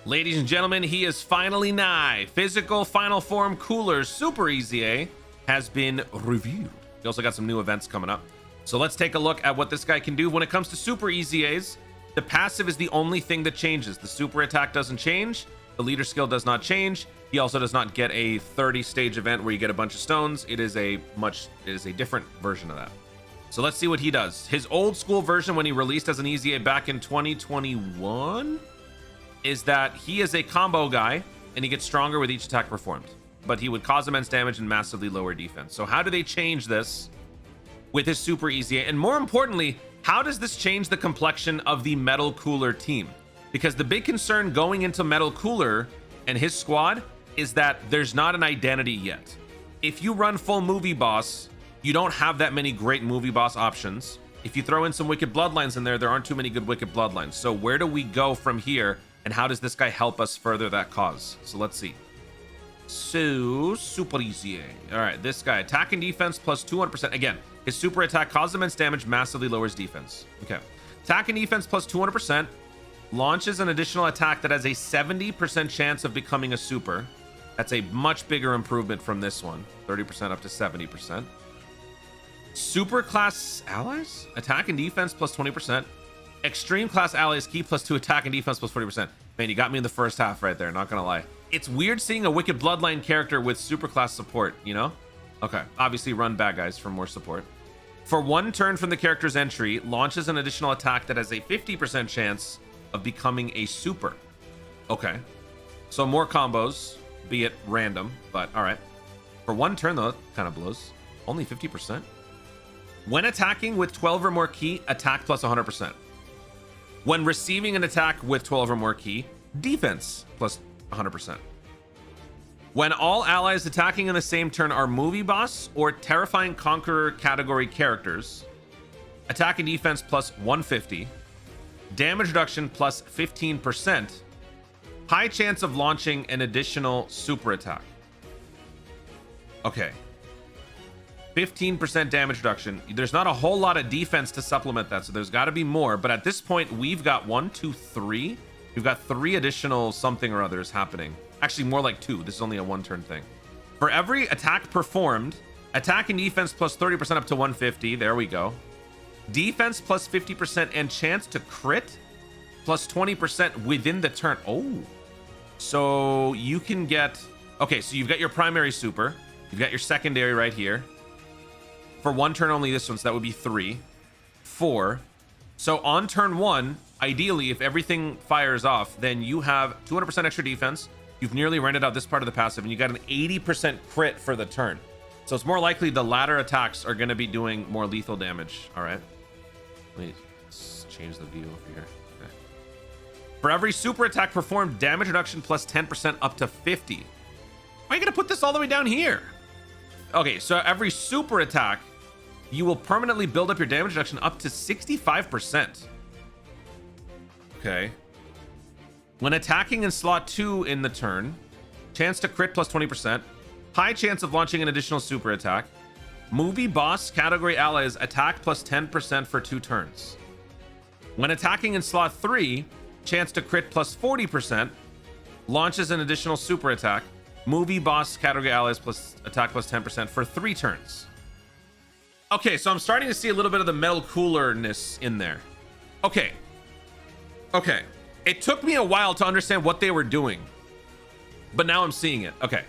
Ladies and gentlemen, he is finally nigh. Physical final form Cooler Super EZA has been reviewed. We also got some new events coming up. So let's take a look at what this guy can do. When it comes to Super EZAs, the passive is the only thing that changes. The super attack doesn't change. The leader skill does not change. He also does not get a 30-stage event where you get a bunch of stones. It is a different version of that. So let's see what he does. His old school version when he released as an EZA back in 2021 is that he is a combo guy and he gets stronger with each attack performed, but he would cause immense damage and massively lower defense. So how do they change this with his Super EZA? And more importantly, how does this change the complexion of the Metal Cooler team? Because the big concern going into Metal Cooler and his squad is that there's not an identity yet. If you run full movie boss, you don't have that many great movie boss options. If you throw in some Wicked Bloodlines in there, there aren't too many good Wicked Bloodlines. So where do we go from here? And how does this guy help us further that cause? So let's see. So, Super EZA. All right, this guy, attack and defense plus 200%. Again, his super attack causes immense damage, massively lowers defense. Okay. Attack and defense plus 200%. Launches an additional attack that has a 70% chance of becoming a super. That's a much bigger improvement from this one. 30% up to 70%. Super class allies? Attack and defense plus 20%. Extreme class allies key plus 2 attack and defense plus 40%. Man, you got me in the first half right there, not gonna lie. It's weird seeing a Wicked Bloodline character with super class support, you know? Okay, obviously run bad guys for more support. For 1 turn from the character's entry, launches an additional attack that has a 50% chance of becoming a super. Okay, so more combos, be it random, but all right. For 1 turn though, kind of blows. Only 50%. When attacking with 12 or more key, attack plus 100%. When receiving an attack with 12 or more key, defense plus 100%. When all allies attacking in the same turn are movie boss or terrifying conqueror category characters, attack and defense plus 150, damage reduction plus 15%, high chance of launching an additional super attack. Okay. 15% damage reduction. There's not a whole lot of defense to supplement that, so there's got to be more. But at this point, we've got 1, 2, 3. We've got 3 additional something or others happening. Actually, more like 2. This is only a 1-turn thing. For every attack performed, attack and defense plus 30% up to 150. There we go. Defense plus 50% and chance to crit plus 20% within the turn. Oh, so you can get... Okay, so you've got your primary super. You've got your secondary right here. For 1 turn only this one, so that would be 3, 4. So on turn 1, ideally, if everything fires off, then you have 200% extra defense. You've nearly rented out this part of the passive, and you got an 80% crit for the turn. So it's more likely the latter attacks are going to be doing more lethal damage. All right. Let me change the view over here. Okay. For every super attack performed, damage reduction plus 10% up to 50. Why are you going to put this all the way down here? Okay, so every super attack, you will permanently build up your damage reduction up to 65%. Okay. When attacking in slot 2 in the turn, chance to crit plus 20%, high chance of launching an additional super attack, movie boss category allies attack plus 10% for 2 turns. When attacking in slot 3, chance to crit plus 40%, launches an additional super attack, movie boss category allies plus attack plus 10% for 3 turns. Okay, so I'm starting to see a little bit of the Metal Cooler-ness in there. Okay. It took me a while to understand what they were doing, but now I'm seeing it. Okay.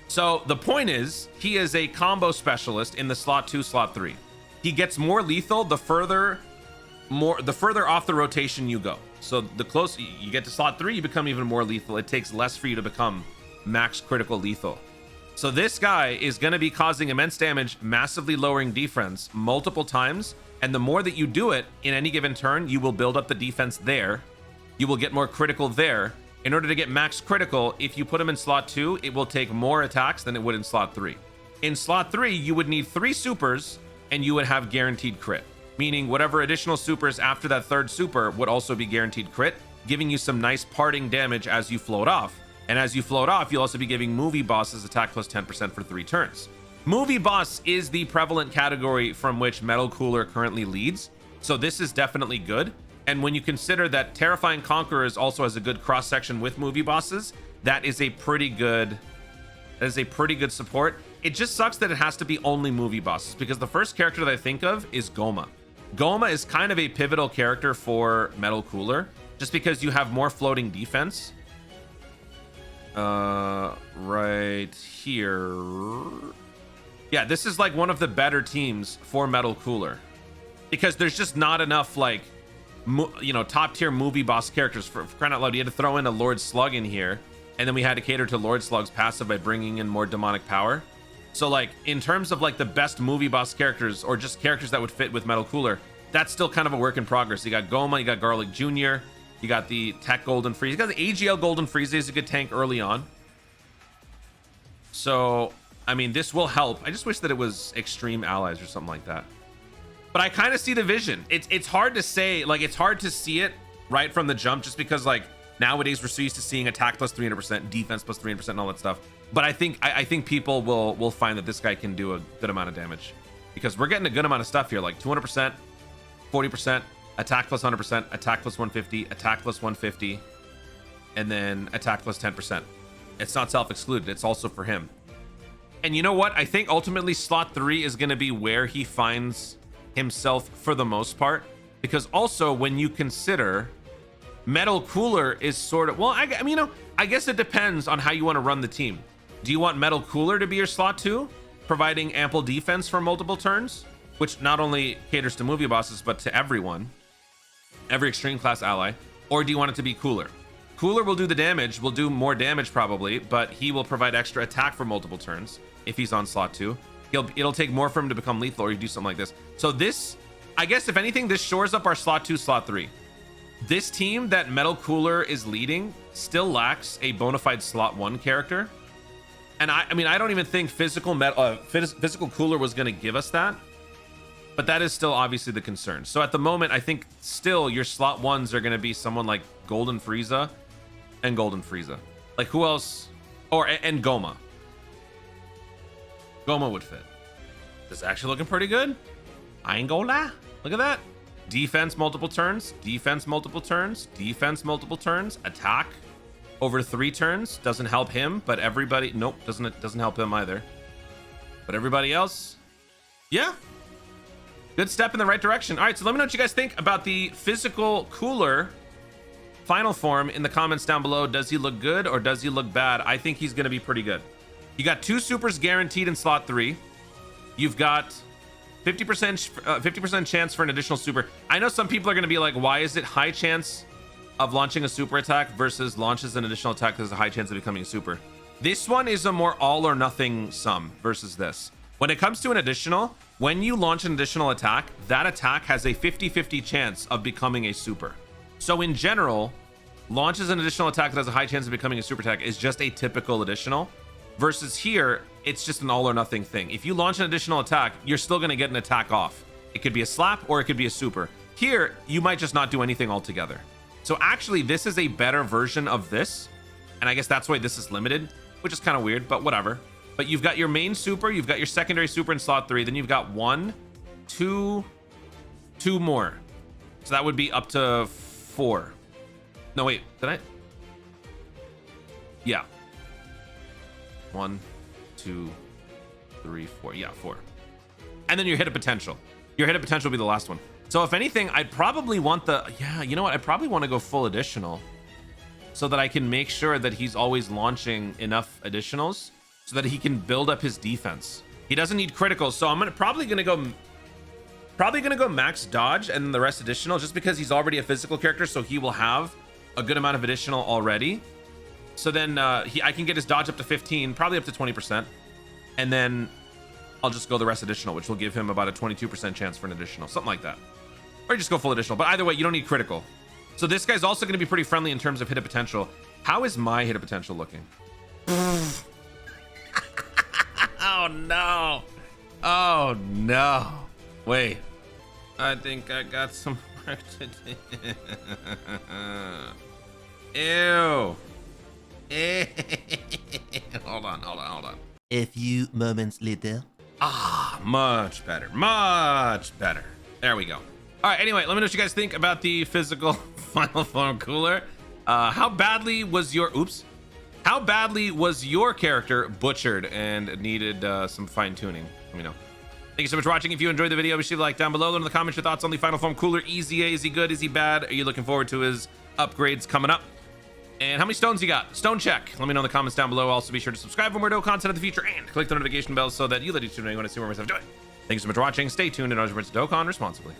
So the point is, he is a combo specialist in the slot 2, slot 3. He gets more lethal the further off the rotation you go. So the closer you get to slot 3, you become even more lethal. It takes less for you to become max critical lethal. So this guy is going to be causing immense damage, massively lowering defense multiple times. And the more that you do it in any given turn, you will build up the defense there. You will get more critical there. In order to get max critical, if you put him in slot 2, it will take more attacks than it would in slot 3. In slot 3, you would need 3 supers and you would have guaranteed crit. Meaning whatever additional supers after that 3rd super would also be guaranteed crit, giving you some nice parting damage as you float off. And as you float off, you'll also be giving movie bosses attack plus 10% for 3 turns. Movie boss is the prevalent category from which Metal Cooler currently leads. So this is definitely good. And when you consider that Terrifying Conquerors also has a good cross section with movie bosses, that is a pretty good support. It just sucks that it has to be only movie bosses, because the first character that I think of is Goma. Goma is kind of a pivotal character for Metal Cooler, just because you have more floating defense. Right here. Yeah, this is like one of the better teams for Metal Cooler, because there's just not enough like, you know, top tier movie boss characters. For crying out loud, you had to throw in a Lord Slug in here, and then we had to cater to Lord Slug's passive by bringing in more demonic power. So like in terms of like the best movie boss characters, or just characters that would fit with Metal Cooler, that's still kind of a work in progress. You got Goma, you got Garlic Jr., you got the Tech Golden Freeze, you got the AGL Golden Freeze. Is a good tank early on. So I mean, this will help. I just wish that it was Extreme Allies or something like that. But I kind of see the vision. It's hard to say, like, it's hard to see it right from the jump, just because like nowadays we're so used to seeing attack plus 300%, defense plus 300%, and all that stuff. But I think people will find that this guy can do a good amount of damage, because we're getting a good amount of stuff here, like 200%, 40%, attack plus 100%, attack plus 150, attack plus 150, and then attack plus 10%. It's not self-excluded. It's also for him. And you know what? I think ultimately slot 3 is going to be where he finds himself for the most part, because also when you consider Metal Cooler is sort of, well, I mean, you know, I guess it depends on how you want to run the team. Do you want Metal Cooler to be your slot 2, providing ample defense for multiple turns, which not only caters to movie bosses but to everyone, every extreme class ally? Or do you want it to be Cooler? Cooler will do the damage, will do more damage probably, but he will provide extra attack for multiple turns if he's on slot 2. It'll take more for him to become lethal, or you do something like this. So this, I guess if anything, this shores up our slot 2, slot 3. This team that Metal Cooler is leading still lacks a bona fide slot 1 character. And I mean, I don't even think physical Cooler was going to give us that. But that is still obviously the concern. So at the moment, I think still your slot 1s are going to be someone like Golden Frieza and Golden Frieza. Like who else? And Goma. Goma would fit. This is actually looking pretty good. I ain't gonna lie. Look at that. Defense multiple turns, defense multiple turns, defense multiple turns, attack over 3 turns. Doesn't help him, but everybody, nope, doesn't help him either. But everybody else, yeah. Good step in the right direction. All right, so let me know what you guys think about the physical Cooler final form in the comments down below. Does he look good or does he look bad? I think he's gonna be pretty good. You got 2 supers guaranteed in slot 3. You've got 50% chance for an additional super. I know some people are going to be like, why is it high chance of launching a super attack versus launches an additional attack? There's a high chance of becoming a super. This one is a more all or nothing sum versus this. When it comes to an additional, when you launch an additional attack, that attack has a 50-50 chance of becoming a super. So in general, launches an additional attack that has a high chance of becoming a super attack is just a typical additional. Versus here, it's just an all or nothing thing. If you launch an additional attack, you're still going to get an attack off. It could be a slap or it could be a super. Here, you might just not do anything altogether. So actually, this is a better version of this. And I guess that's why this is limited, which is kind of weird, but whatever. But you've got your main super, you've got your secondary super in slot 3, then you've got 1, 2 more. So that would be up to 4. No, wait, did I? Yeah. 1, 2, 3, 4. Yeah, 4. And then your hit of potential. Your hit of potential will be the last one. So if anything, I'd probably want the, yeah, you know what? I probably want to go full additional so that I can make sure that he's always launching enough additionals so that he can build up his defense. He doesn't need criticals. So I'm probably going to go max dodge and the rest additional, just because he's already a physical character. So he will have a good amount of additional already. So then I can get his dodge up to 15, probably up to 20%. And then I'll just go the rest additional, which will give him about a 22% chance for an additional, something like that. Or just go full additional. But either way, you don't need critical. So this guy's also going to be pretty friendly in terms of hit of potential. How is my hit of potential looking? Oh, no. Oh, no. Wait. I think I got some work to do. Ew. Hold on. A few moments later. Ah, much better. Much better. There we go. All right, anyway, let me know what you guys think about the physical final form cooler. How badly was your character butchered and needed some fine tuning? Let me know. Thank you so much for watching. If you enjoyed the video, be sure to like down below. Let in the comments your thoughts on the final form cooler EZA. Is he good? Is he bad? Are you looking forward to his upgrades coming up? And how many stones you got? Stone check. Let me know in the comments down below. Also, be sure to subscribe for more dope content in the future and click the notification bell so that you let each know when I see more myself doing. Thank you so much for watching. Stay tuned and always remember to Dokkan responsibly.